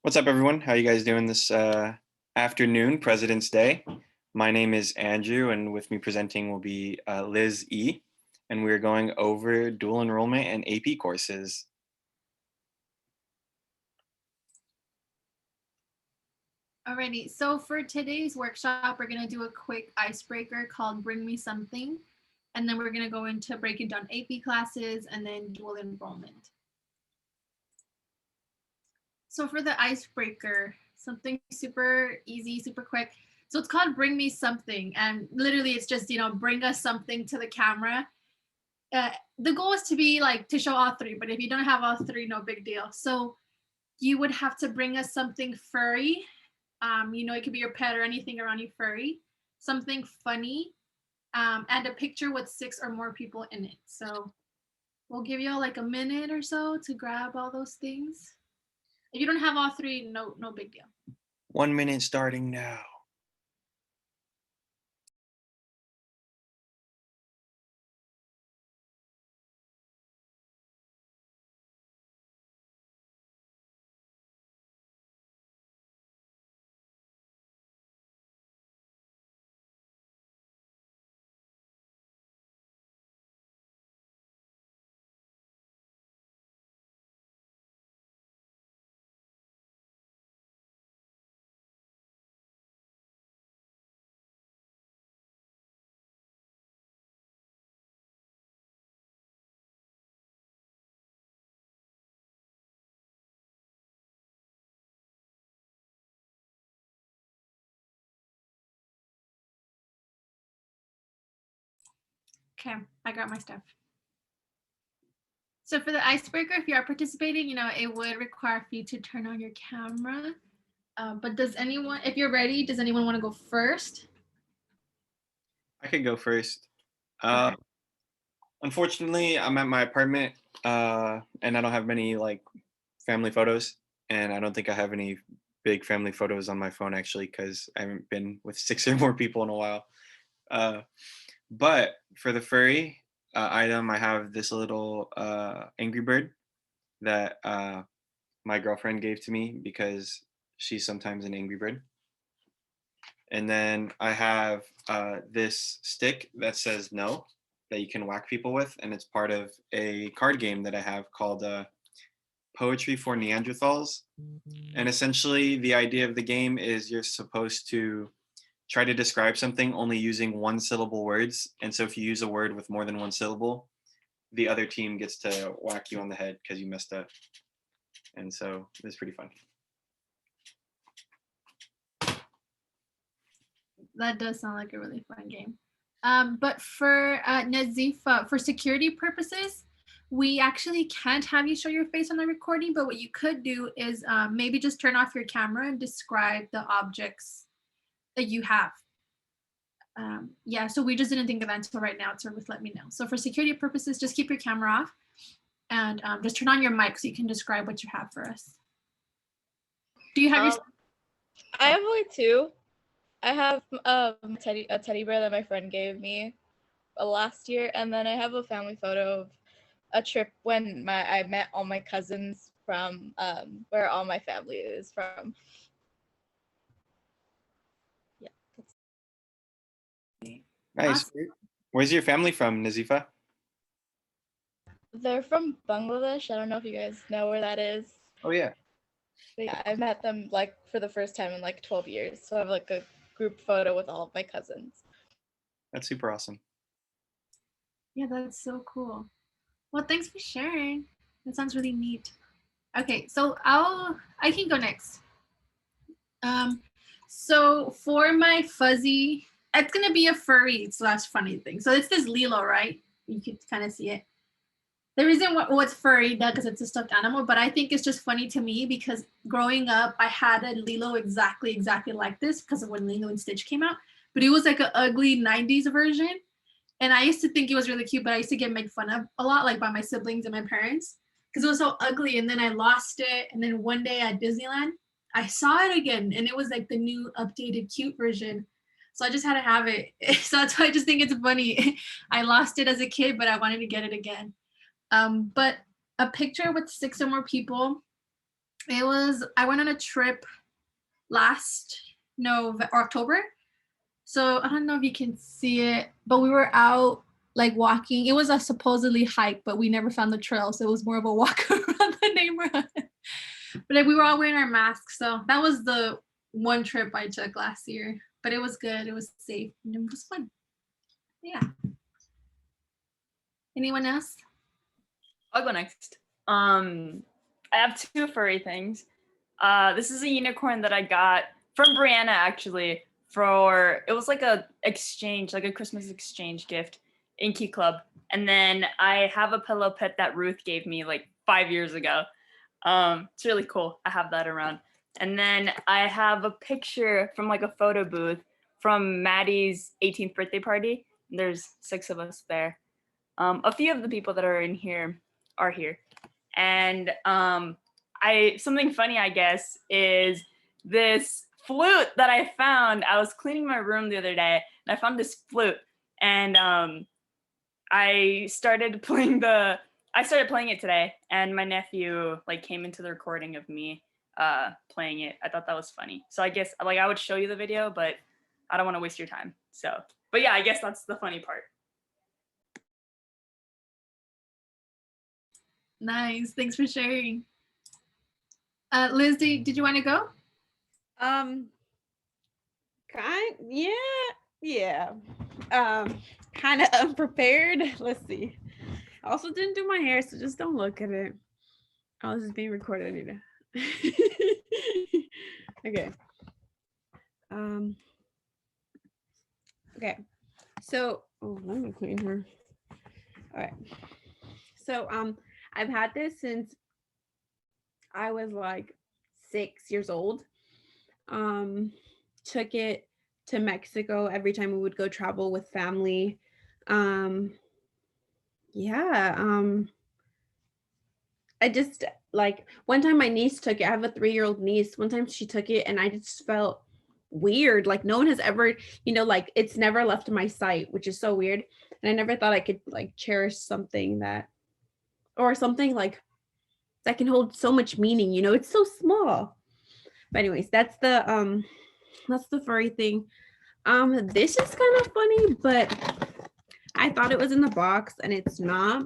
What's up, everyone? How you guys doing this afternoon, President's Day? My name is Andrew, and with me presenting will be Liz E. And we're going over dual enrollment and AP courses. Alrighty, so for today's workshop, we're going to do a quick icebreaker called Bring Me Something. And then we're going to go into breaking down AP classes and then dual enrollment. So for the icebreaker, something super easy, super quick. So it's called Bring Me Something. And literally it's just, bring us something to the camera. The goal is to be like to show all three, but if you don't have all three, no big deal. So you would have to bring us something furry. It could be your pet or anything around you furry, something funny, and a picture with 6 or more people in it. So we'll give you like a minute or so to grab all those things. If you don't have all three, no big deal. 1 minute starting now. Okay, I got my stuff. So for the icebreaker, if you are participating, it would require for you to turn on your camera. But if you're ready, does anyone want to go first? I could go first. Okay. Unfortunately, I'm at my apartment and I don't have many family photos, and I don't think I have any big family photos on my phone actually because I haven't been with 6 or more people in a while. But for the furry item, I have this little Angry Bird that my girlfriend gave to me because she's sometimes an Angry Bird. And then I have this stick that says no that you can whack people with, and it's part of a card game that I have called Poetry for Neanderthals. And essentially, the idea of the game is you're supposed to try to describe something only using 1-syllable words. And so if you use a word with more than 1 syllable, the other team gets to whack you on the head because you messed up. And so it's pretty fun. That does sound like a really fun game. But for Nazifa, for security purposes, we actually can't have you show your face on the recording, but what you could do is maybe just turn off your camera and describe the objects that you have. So we just didn't think of that until right now, so just let me know. So for security purposes, just keep your camera off and just turn on your mic so you can describe what you have for us. Do you have your... I have only 2. I have a teddy bear that my friend gave me last year, and then I have a family photo of a trip when I met all my cousins from where all my family is from. Yeah. Nice. Awesome. Where's your family from, Nazifa? They're from Bangladesh. I don't know if you guys know where that is. Oh yeah. But yeah, I met them for the first time in 12 years. So I have a group photo with all of my cousins. That's super awesome. Yeah, that's so cool. Well, thanks for sharing. That sounds really neat. Okay, so I can go next. So for my fuzzy, it's gonna be a furry / funny thing. So it's this Lilo, right? You can kind of see it. The reason what's furry, because it's a stuffed animal, but I think it's just funny to me because growing up, I had a Lilo exactly like this because of when Lilo and Stitch came out, but it was like an ugly 90s version. And I used to think it was really cute, but I used to get made fun of a lot, like by my siblings and my parents, because it was so ugly. And then I lost it. And then one day at Disneyland, I saw it again, and it was like the new updated cute version. So I just had to have it. So that's why I just think it's funny. I lost it as a kid, but I wanted to get it again. But a picture with 6 or more people, I went on a trip last October. So I don't know if you can see it, but we were out like walking. It was a supposedly hike, but we never found the trail. So it was more of a walk around the neighborhood. But like, we were all wearing our masks. So that was the one trip I took last year. But it was good. It was safe and it was fun. Yeah. Anyone else? I'll go next. I have two furry things. This is a unicorn that I got from Brianna actually it was like a exchange, like a Christmas exchange gift in Key Club. And then I have a pillow pet that Ruth gave me like 5 years ago. It's really cool. I have that around. And then I have a picture from like a photo booth from Maddie's 18th birthday party. There's 6 of us there. A few of the people that are in here are here. And something funny, I guess, is this flute that I found. I was cleaning my room the other day and I found this flute, and I started playing it today, and my nephew like came into the recording of me playing it. I thought that was funny. So I guess like I would show you the video, but I don't want to waste your time. So, but yeah, I guess that's the funny part. Nice. Thanks for sharing. Lizzie, did you want to go? Yeah. Kind of unprepared. Let's see. I also didn't do my hair, so just don't look at it. Oh, this is being recorded, Anita. Okay. Okay. So, let me clean her. All right. So, I've had this since I was like 6 years old. Took it to Mexico every time we would go travel with family. I just like one time my niece took it. I have a 3-year-old niece. One time she took it and I just felt weird. Like no one has ever, like it's never left my sight, which is so weird. And I never thought I could like cherish something that like that can hold so much meaning, it's so small. But anyways, that's the furry thing. This is kind of funny, but I thought it was in the box and it's not.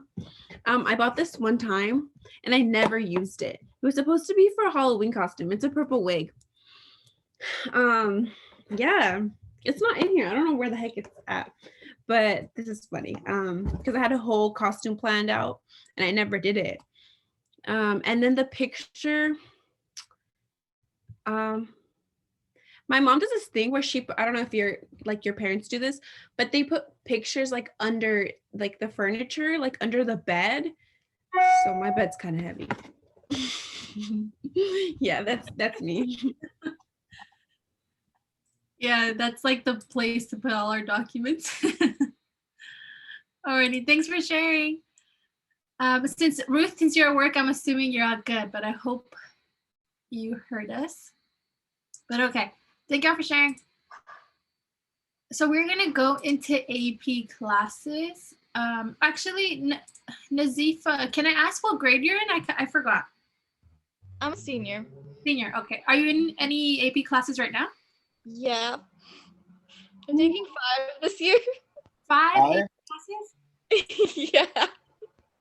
I bought this one time and I never used it. It was supposed to be for a Halloween costume. It's a purple wig. Yeah, it's not in here. I don't know where the heck it's at, but this is funny. Because I had a whole costume planned out and I never did it. And then the picture, my mom does this thing where I don't know if your parents do this, but they put pictures like under like the furniture, like under the bed. So my bed's kind of heavy. Yeah, that's me. Yeah, that's like the place to put all our documents. Alrighty, thanks for sharing. But since you're at work, I'm assuming you're all good, but I hope you heard us. But okay, thank y'all for sharing. So we're gonna go into AP classes. Actually, Nazifa, can I ask what grade you're in? I forgot. I'm a senior. Senior, okay. Are you in any AP classes right now? Yeah. I'm taking 5 this year. 5 AP classes? Yeah.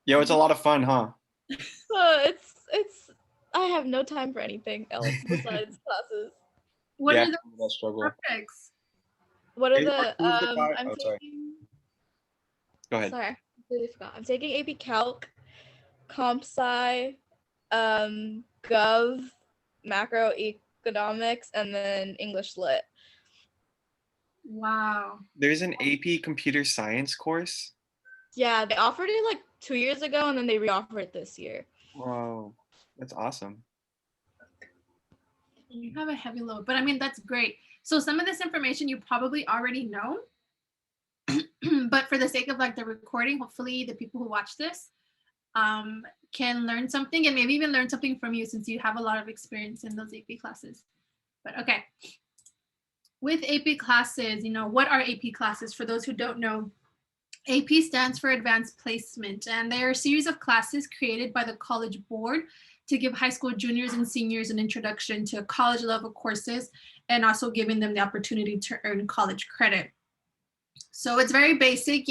Yo, it's a lot of fun, huh? It's I have no time for anything else besides classes. What Yeah, are the that struggle. subjects? What are Can you the remove the I'm oh, sorry. taking Go ahead. Sorry, I completely forgot. I'm taking AP Calc, Comp Sci, Gov, Macroeconomics, and then English Lit. Wow. There's an AP computer science course. Yeah, they offered it like 2 years ago, and then they re-offered it this year. Whoa, that's awesome. You have a heavy load, but I mean, that's great. So some of this information you probably already know, but for the sake of like the recording, hopefully the people who watch this can learn something and maybe even learn something from you since you have a lot of experience in those AP classes. But okay. With AP classes, what are AP classes? For those who don't know, AP stands for Advanced Placement, and they are a series of classes created by the College Board to give high school juniors and seniors an introduction to college level courses and also giving them the opportunity to earn college credit. So it's very basic,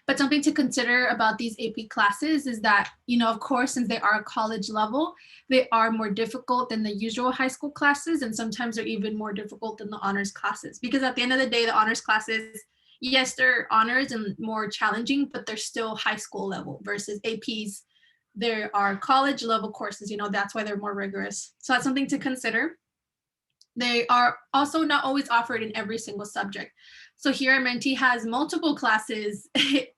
but something to consider about these AP classes is that, of course, since they are college level, they are more difficult than the usual high school classes. And sometimes they're even more difficult than the honors classes, because at the end of the day, the honors classes, yes, they're honors and more challenging, but they're still high school level versus APs. There are college level courses, that's why they're more rigorous. So that's something to consider. They are also not always offered in every single subject. So here Menti has multiple classes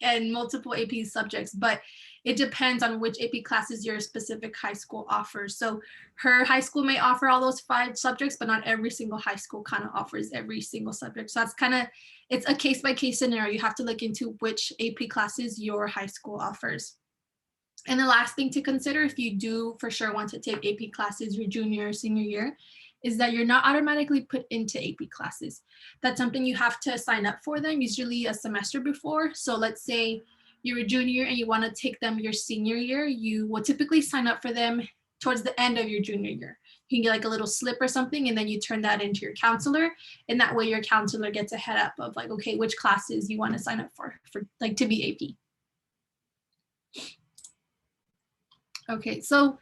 and multiple AP subjects, but it depends on which AP classes your specific high school offers. So her high school may offer all those 5 subjects, but not every single high school kind of offers every single subject. So that's it's a case-by-case scenario. You have to look into which AP classes your high school offers. And the last thing to consider, if you do for sure want to take AP classes your junior or senior year, is that you're not automatically put into AP classes. That's something you have to sign up for them, usually a semester before. So let's say you're a junior and you want to take them your senior year, you will typically sign up for them towards the end of your junior year. You can get like a little slip or something, and then you turn that into your counselor. And that way your counselor gets a head up of like, okay, which classes you want to sign up for like to be AP. Okay, so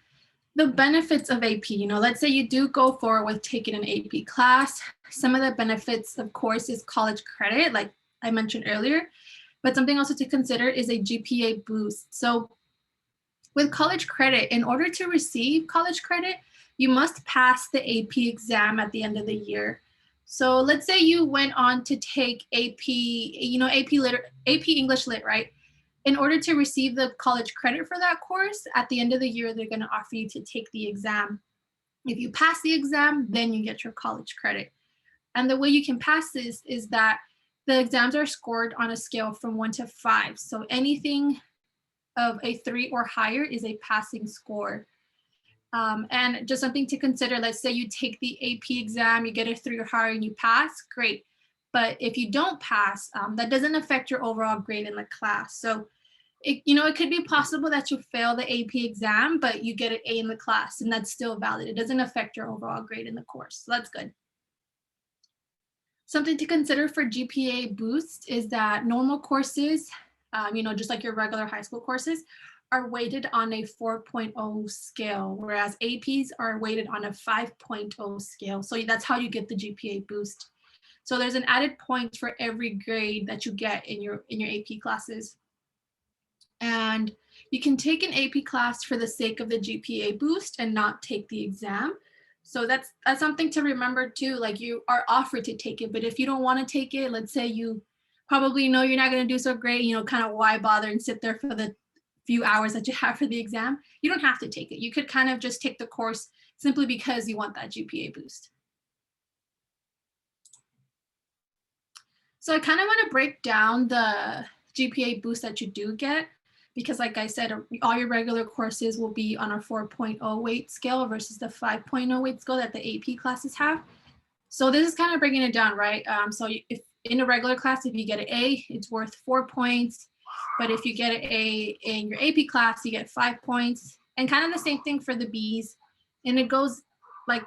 the benefits of AP, let's say you do go forward with taking an AP class. Some of the benefits, of course, is college credit, like I mentioned earlier, but something also to consider is a GPA boost. So with college credit, in order to receive college credit, you must pass the AP exam at the end of the year. So let's say you went on to take AP, AP English Lit, right? In order to receive the college credit for that course, at the end of the year, they're going to offer you to take the exam. If you pass the exam, then you get your college credit. And the way you can pass this is that the exams are scored on a scale from 1 to 5. So anything of a 3 or higher is a passing score. And just something to consider, let's say you take the AP exam, you get a 3 or higher and you pass, great. But if you don't pass, that doesn't affect your overall grade in the class. So it could be possible that you fail the AP exam, but you get an A in the class, and that's still valid. It doesn't affect your overall grade in the course. So that's good. Something to consider for GPA boost is that normal courses, just like your regular high school courses, are weighted on a 4.0 scale, whereas APs are weighted on a 5.0 scale. So that's how you get the GPA boost. So there's an added point for every grade that you get in your AP classes. And you can take an AP class for the sake of the GPA boost and not take the exam. So that's something to remember too. Like, you are offered to take it, but if you don't want to take it, let's say you probably know you're not going to do so great, kind of why bother and sit there for the few hours that you have for the exam? You don't have to take it. You could kind of just take the course simply because you want that GPA boost. So I kind of want to break down the GPA boost that you do get, because like I said, all your regular courses will be on a 4.0 weight scale versus the 5.0 weight scale that the AP classes have. So this is kind of bringing it down, right? So if in a regular class, if you get an A, it's worth 4 points. But if you get an A in your AP class, you get 5 points. And kind of the same thing for the Bs. And it goes like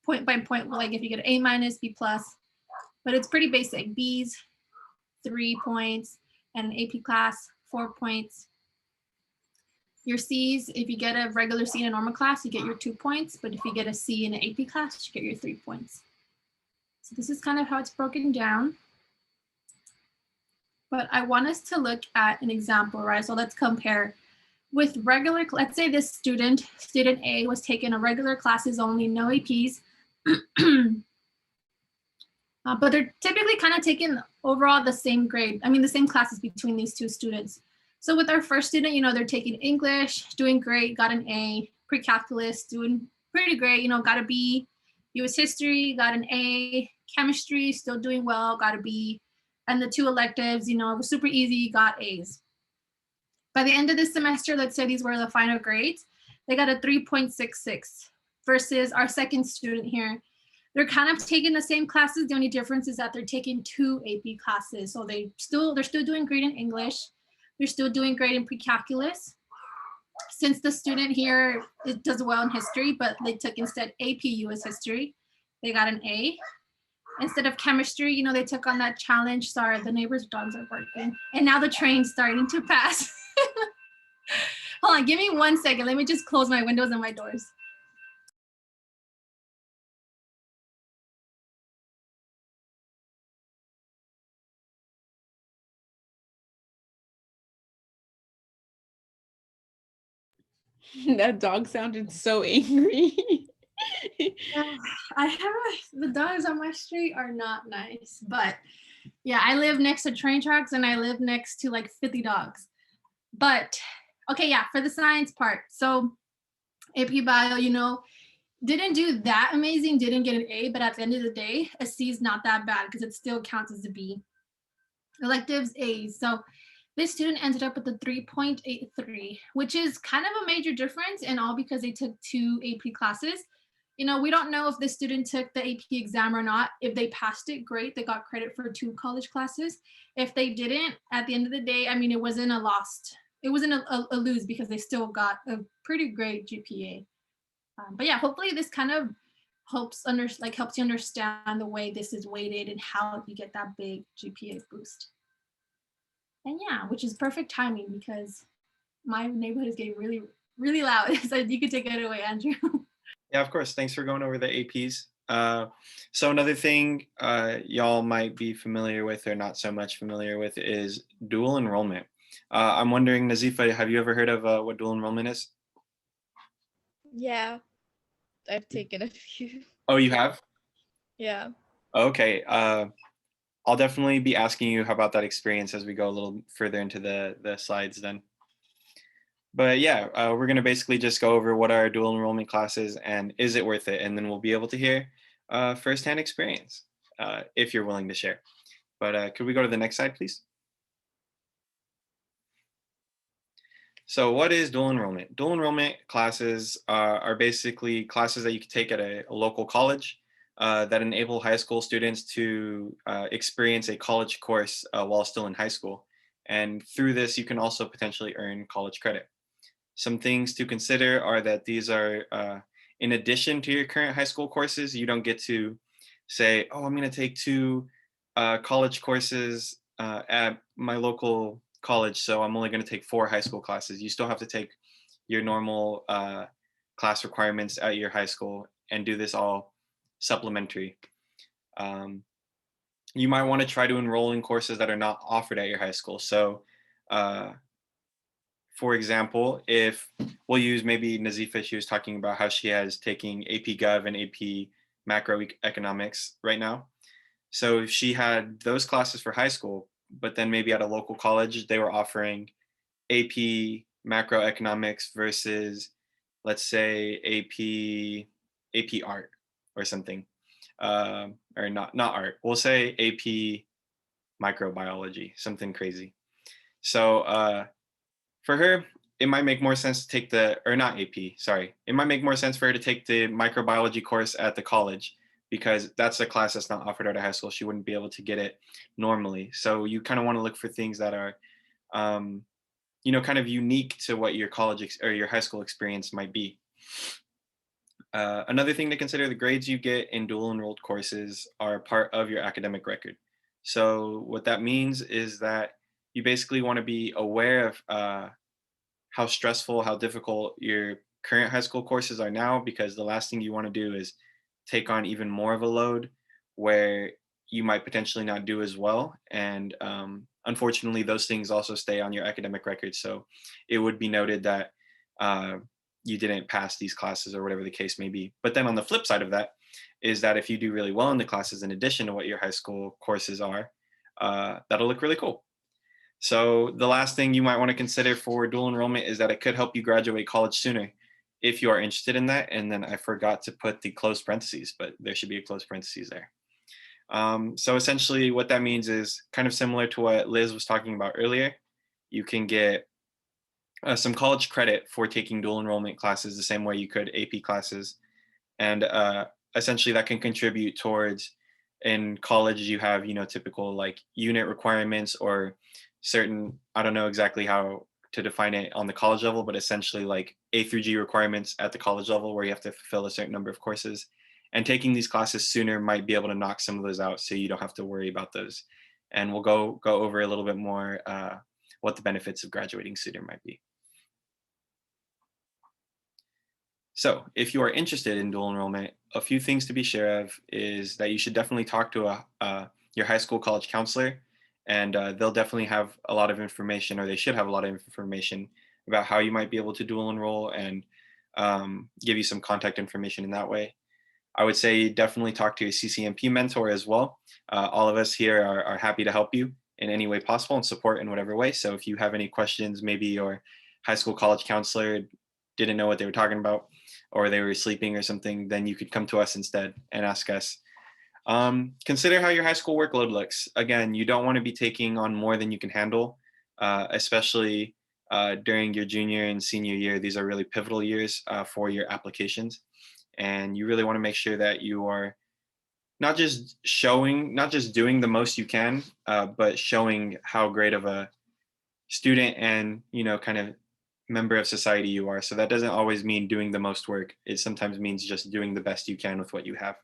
point by point, like if you get an A minus, B plus. But it's pretty basic. Bs, 3 points, and an AP class, 4 points. Your Cs, if you get a regular C in a normal class, you get your 2 points. But if you get a C in an AP class, you get your 3 points. So this is kind of how it's broken down. But I want us to look at an example, right? So let's compare with regular, let's say this student A, was taking a regular classes only, no APs. But they're typically kind of taking overall the same grade. I mean, the same classes between these two students. So with our first student, they're taking English, doing great, got an A, pre-calculus, doing pretty great, got a B, US history, got an A, chemistry, still doing well, got a B, and the 2 electives, it was super easy, got A's. By the end of this semester, let's say these were the final grades, they got a 3.66 versus our second student here. They're kind of taking the same classes. The only difference is that they're taking 2 AP classes. So they're still doing great in English. They're still doing great in pre-calculus. since the student here it does well in history, but they took instead AP US history, they got an A. Instead of chemistry, you know, they took on that challenge. Sorry, the neighbor's dogs are barking. And now the train's starting to pass. Hold on, give me 1 second. Let me just close my windows and my doors. That dog sounded so angry. I have the dogs on my street are not nice, but yeah, I live next to train tracks and I live next to like 50 dogs. But okay, yeah, for the science part. So AP Bio, you know, didn't do that amazing, didn't get an A, but at the end of the day, a C is not that bad because it still counts as a B. Electives A. So this student ended up with a 3.83, which is kind of a major difference, and all because they took 2 AP classes. You know, we don't know if this student took the AP exam or not. If they passed it, great. They got credit for 2 college classes. If they didn't, at the end of the day, I mean, it wasn't a lost. It wasn't a lose because they still got a pretty great GPA. But yeah, hopefully this kind of helps you understand the way this is weighted and how you get that big GPA boost. And yeah, which is perfect timing because my neighborhood is getting really, really loud. So you could take it away, Andrew. Yeah, of course. Thanks for going over the APs. So another thing y'all might be familiar with or not so much familiar with is dual enrollment. I'm wondering, Nazifa, have you ever heard of what dual enrollment is? Yeah, I've taken a few. Oh, you have? Yeah. Okay. I'll definitely be asking you about that experience as we go a little further into the slides then. But yeah, we're going to basically just go over what are dual enrollment classes and is it worth it? And then we'll be able to hear firsthand experience if you're willing to share. But could we go to the next slide, please? So what is dual enrollment? Dual enrollment classes are basically classes that you can take at a local college that enable high school students to experience a college course while still in high school. And through this, you can also potentially earn college credit. Some things to consider are that these are in addition to your current high school courses. You don't get to say, oh, I'm going to take 2 college courses at my local college, so I'm only going to take 4 high school classes. You still have to take your normal class requirements at your high school and do this all supplementary. You might want to try to enroll in courses that are not offered at your high school. So for example, if we'll use maybe Nazifa, she was talking about how she has taking AP Gov and AP Macroeconomics right now. So if she had those classes for high school, but then maybe at a local college, they were offering AP Macroeconomics versus, let's say, AP Art or something, or not art. We'll say AP Microbiology, something crazy. So for her, it might make more sense to take or not AP, sorry. It might make more sense for her to take the microbiology course at the college because that's a class that's not offered at a high school. She wouldn't be able to get it normally. So you kind of want to look for things that are, you know, kind of unique to what your college or your high school experience might be. Another thing to consider, the grades you get in dual enrolled courses are part of your academic record. So what that means is that you basically want to be aware of how stressful, how difficult your current high school courses are now, because the last thing you want to do is take on even more of a load where you might potentially not do as well. And unfortunately, those things also stay on your academic record. So it would be noted that you didn't pass these classes or whatever the case may be. But then on the flip side of that is that if you do really well in the classes, in addition to what your high school courses are, that'll look really cool. So the last thing you might want to consider for dual enrollment is that it could help you graduate college sooner if you are interested in that. And then I forgot to put the closed parentheses, but there should be a closed parentheses there. So essentially what that means is kind of similar to what Liz was talking about earlier. You can get some college credit for taking dual enrollment classes the same way you could AP classes. And essentially that can contribute towards, in college you have, you know, typical like unit requirements or certain, I don't know exactly how to define it on the college level, but essentially like A through G requirements at the college level where you have to fulfill a certain number of courses. And taking these classes sooner might be able to knock some of those out so you don't have to worry about those. And we'll go over a little bit more what the benefits of graduating sooner might be. So if you are interested in dual enrollment, a few things to be sure of is that you should definitely talk to your high school college counselor, and they'll definitely have a lot of information, or they should have a lot of information about how you might be able to dual enroll and give you some contact information in that way. I would say definitely talk to your CCMP mentor as well. All of us here are happy to help you in any way possible and support in whatever way. So if you have any questions, maybe your high school college counselor didn't know what they were talking about, or they were sleeping or something, then you could come to us instead and ask us. Consider how your high school workload looks. Again, you don't want to be taking on more than you can handle, especially during your junior and senior year. These are really pivotal years for your applications. And you really want to make sure that you are not just doing the most you can, but showing how great of a student and, kind of member of society you are. So that doesn't always mean doing the most work. It sometimes means just doing the best you can with what you have.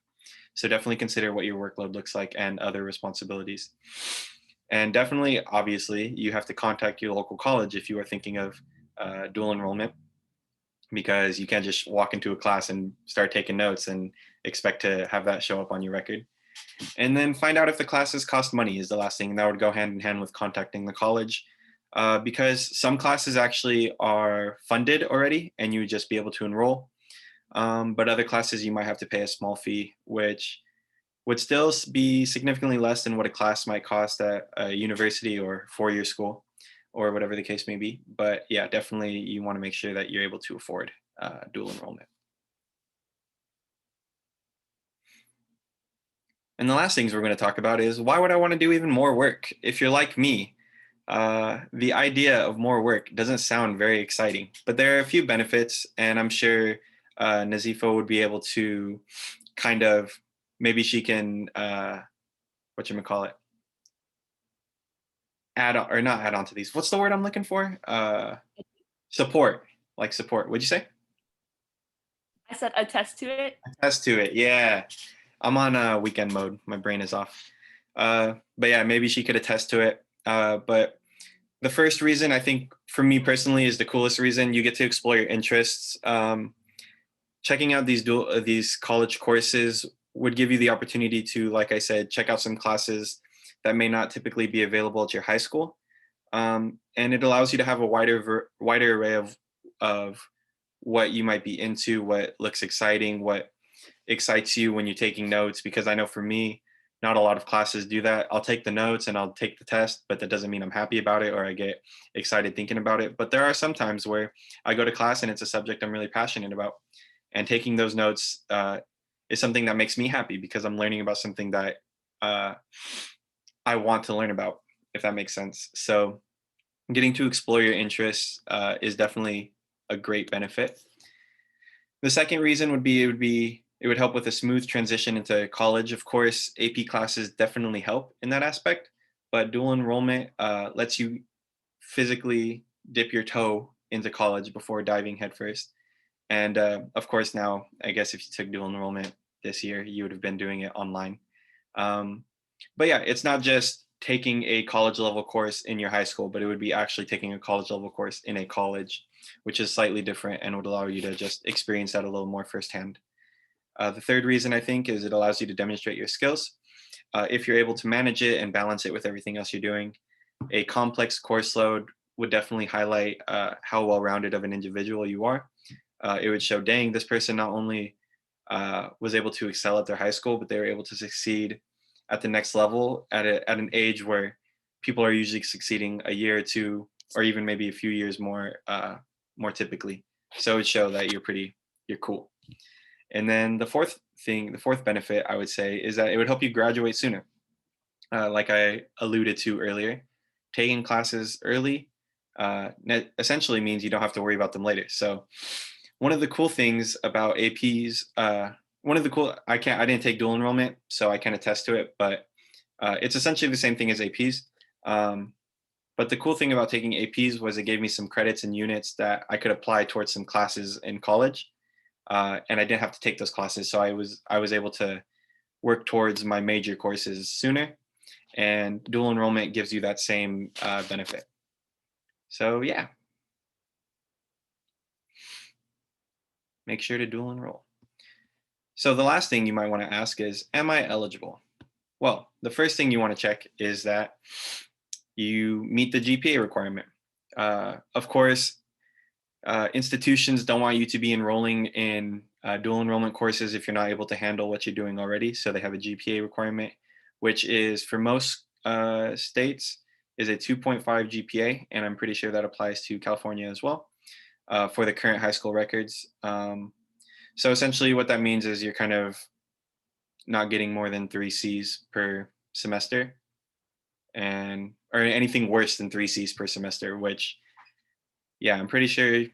So definitely consider what your workload looks like and other responsibilities. And definitely, obviously, you have to contact your local college if you are thinking of dual enrollment, because you can't just walk into a class and start taking notes and expect to have that show up on your record. And then find out if the classes cost money is the last thing. That would go hand in hand with contacting the college, because some classes actually are funded already and you would just be able to enroll. But other classes you might have to pay a small fee, which would still be significantly less than what a class might cost at a university or four-year school, or whatever the case may be. But yeah, definitely you want to make sure that you're able to afford dual enrollment. And the last things we're going to talk about is, why would I want to do even more work? If you're like me, the idea of more work doesn't sound very exciting, but there are a few benefits, and I'm sure Nazifa would be able to kind of, maybe she can, whatchamacallit, add on, or not add on to these. What's the word I'm looking for? Support, like support. What'd you say? I said attest to it. Attest to it, yeah. I'm on weekend mode. My brain is off. But yeah, maybe she could attest to it. But the first reason, I think, for me personally, is the coolest reason. You get to explore your interests. Checking out these college courses would give you the opportunity to, like I said, check out some classes that may not typically be available at your high school. And it allows you to have a wider array of what you might be into, what looks exciting, what excites you when you're taking notes. Because I know for me, not a lot of classes do that. I'll take the notes and I'll take the test, but that doesn't mean I'm happy about it or I get excited thinking about it. But there are some times where I go to class and it's a subject I'm really passionate about. And taking those notes is something that makes me happy, because I'm learning about something that I want to learn about, if that makes sense. So getting to explore your interests is definitely a great benefit. The second reason would be it would help with a smooth transition into college. Of course, AP classes definitely help in that aspect, but dual enrollment lets you physically dip your toe into college before diving headfirst. And of course, now, I guess if you took dual enrollment this year, you would have been doing it online. But yeah, it's not just taking a college level course in your high school, but it would be actually taking a college level course in a college, which is slightly different and would allow you to just experience that a little more firsthand. The third reason, I think, is it allows you to demonstrate your skills. If you're able to manage it and balance it with everything else you're doing, a complex course load would definitely highlight how well-rounded of an individual you are. It would show, dang, this person not only was able to excel at their high school, but they were able to succeed at the next level at an age where people are usually succeeding a year or two, or even maybe a few years more typically. So it would show that you're cool. And then the fourth benefit, I would say, is that it would help you graduate sooner. Like I alluded to earlier, taking classes early essentially means you don't have to worry about them later. So one of the cool things about APs, I didn't take dual enrollment, so I can't attest to it, but it's essentially the same thing as APs. But the cool thing about taking APs was it gave me some credits and units that I could apply towards some classes in college. And I didn't have to take those classes. So I was able to work towards my major courses sooner. And dual enrollment gives you that same benefit. So yeah, make sure to dual enroll. So the last thing you might want to ask is, am I eligible? Well, the first thing you want to check is that you meet the GPA requirement. Of course, institutions don't want you to be enrolling in dual enrollment courses if you're not able to handle what you're doing already. So they have a GPA requirement, which is for most states is a 2.5 GPA, and I'm pretty sure that applies to California as well for the current high school records. So essentially what that means is you're kind of not getting more than 3 C's per semester, and or anything worse than 3 C's per semester, which yeah, I'm pretty sure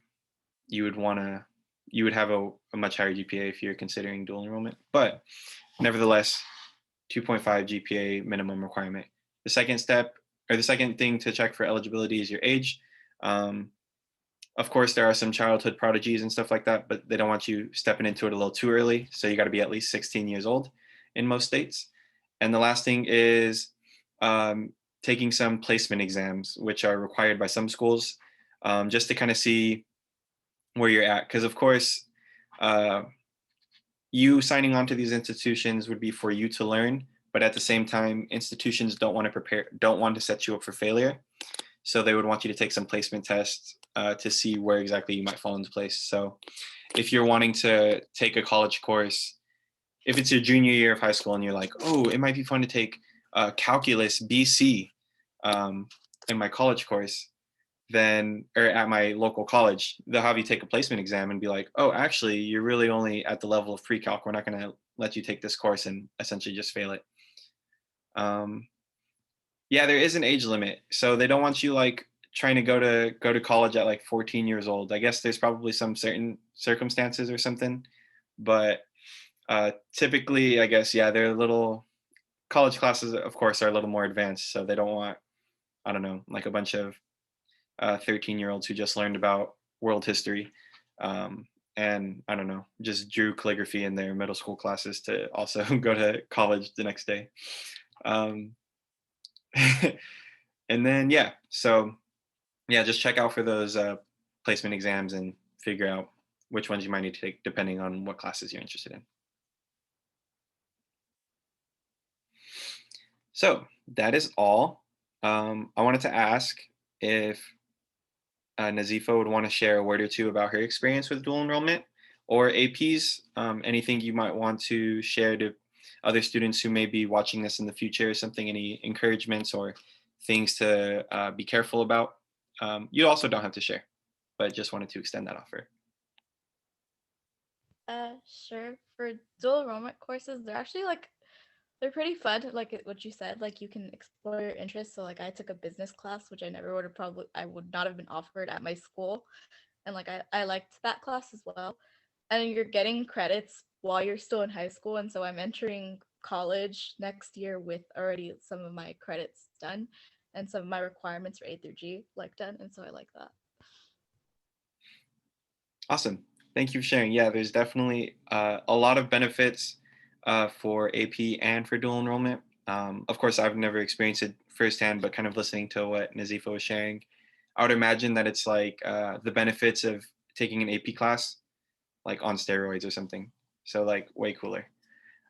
you would have a much higher GPA if you're considering dual enrollment. But nevertheless, 2.5 GPA minimum requirement. The second step, or the second thing to check for eligibility, is your age. Of course, there are some childhood prodigies and stuff like that, but they don't want you stepping into it a little too early. So you got to be at least 16 years old in most states. And the last thing is taking some placement exams, which are required by some schools, just to kind of see where you're at. Because of course, you signing on to these institutions would be for you to learn, but at the same time, institutions don't want to set you up for failure. So they would want you to take some placement tests to see where exactly you might fall into place. So if you're wanting to take a college course, if it's your junior year of high school and you're like, oh, it might be fun to take calculus BC in my college course, then, or at my local college, they'll have you take a placement exam and be like, oh, actually, you're really only at the level of pre-calc. We're not going to let you take this course and essentially just fail it. Yeah, there is an age limit. So they don't want you like trying to go to college at like 14 years old. I guess there's probably some certain circumstances or something, but typically, I guess, yeah, they're college classes, of course, are a little more advanced. So they don't want, I don't know, like a bunch of 13-year-olds who just learned about world history and I don't know, just drew calligraphy in their middle school classes to also go to college the next day. And then, yeah, so yeah, just check out for those placement exams and figure out which ones you might need to take depending on what classes you're interested in. So that is all. I wanted to ask if Nazifa would want to share a word or two about her experience with dual enrollment or APs, anything you might want to share to other students who may be watching this in the future, something, any encouragements or things to be careful about. You also don't have to share, but just wanted to extend that offer. Sure. For dual enrollment courses, they're pretty fun. Like what you said, like you can explore your interests. So like I took a business class, which I would not have been offered at my school. And like I liked that class as well. And you're getting credits while you're still in high school. And so I'm entering college next year with already some of my credits done and some of my requirements for A through G like done. And so I like that. Awesome. Thank you for sharing. Yeah, there's definitely a lot of benefits for AP and for dual enrollment. Of course, I've never experienced it firsthand, but kind of listening to what Nazifa was sharing, I would imagine that it's like the benefits of taking an AP class, like on steroids or something. So like way cooler.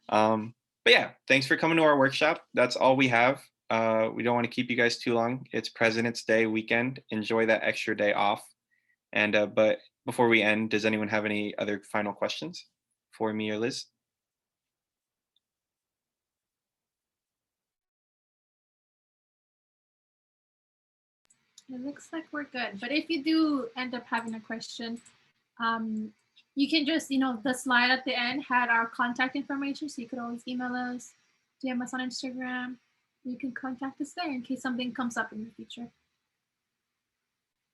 But yeah, thanks for coming to our workshop. That's all we have. We don't want to keep you guys too long. It's President's Day weekend. Enjoy that extra day off. And but before we end, does anyone have any other final questions for me or Liz? It looks like we're good. But if you do end up having a question, you can just, the slide at the end had our contact information. So you could always email us, DM us on Instagram. You can contact us there in case something comes up in the future.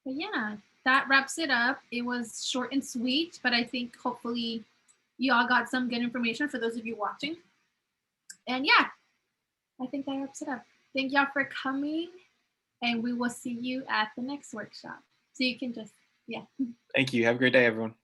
But yeah, that wraps it up. It was short and sweet, but I think hopefully you all got some good information for those of you watching. And yeah, I think that wraps it up. Thank y'all for coming. and we will see you at the next workshop. So you can just, yeah. Thank you. Have a great day, everyone.